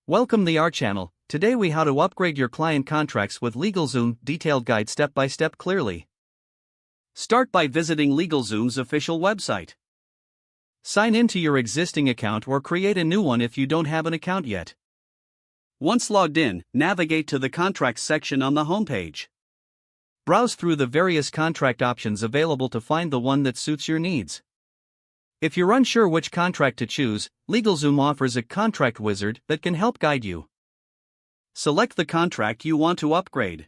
Welcome to our channel. Today we how to upgrade your client contracts with LegalZoom, detailed guide step by step clearly. Start by visiting LegalZoom's official website. Sign into your existing account or create a new one if you don't have an account yet. Once logged in, navigate to the contracts section on the homepage. Browse through the various contract options available to find the one that suits your needs. If you're unsure which contract to choose, LegalZoom offers a contract wizard that can help guide you. Select the contract you want to upgrade.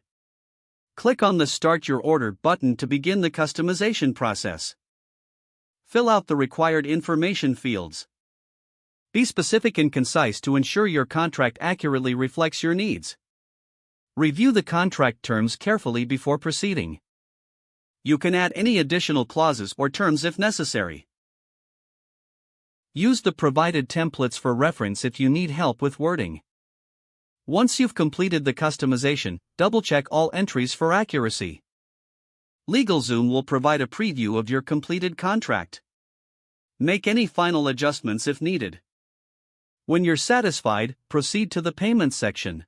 Click on the Start Your Order button to begin the customization process. Fill out the required information fields. Be specific and concise to ensure your contract accurately reflects your needs. Review the contract terms carefully before proceeding. You can add any additional clauses or terms if necessary. Use the provided templates for reference if you need help with wording. Once you've completed the customization, double-check all entries for accuracy. LegalZoom will provide a preview of your completed contract. Make any final adjustments if needed. When you're satisfied, proceed to the payment section.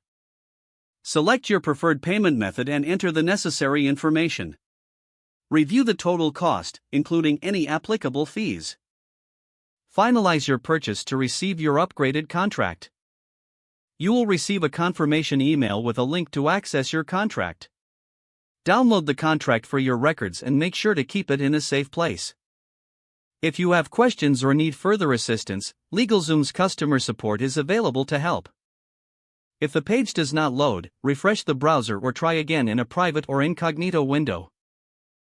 Select your preferred payment method and enter the necessary information. Review the total cost, including any applicable fees. Finalize your purchase to receive your upgraded contract. You will receive a confirmation email with a link to access your contract. Download the contract for your records and make sure to keep it in a safe place. If you have questions or need further assistance, LegalZoom's customer support is available to help. If the page does not load, refresh the browser or try again in a private or incognito window.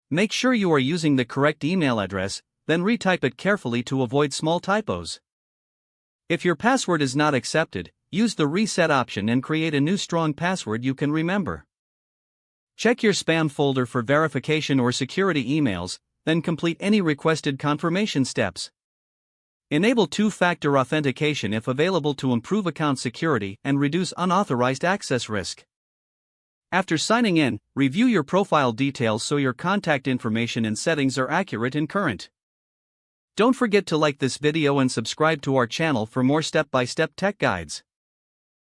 Make sure you are using the correct email address, then retype it carefully to avoid small typos. If your password is not accepted, use the reset option and create a new strong password you can remember. Check your spam folder for verification or security emails, then complete any requested confirmation steps. Enable two-factor authentication if available to improve account security and reduce unauthorized access risk. After signing in, review your profile details so your contact information and settings are accurate and current. Don't forget to like this video and subscribe to our channel for more step-by-step tech guides.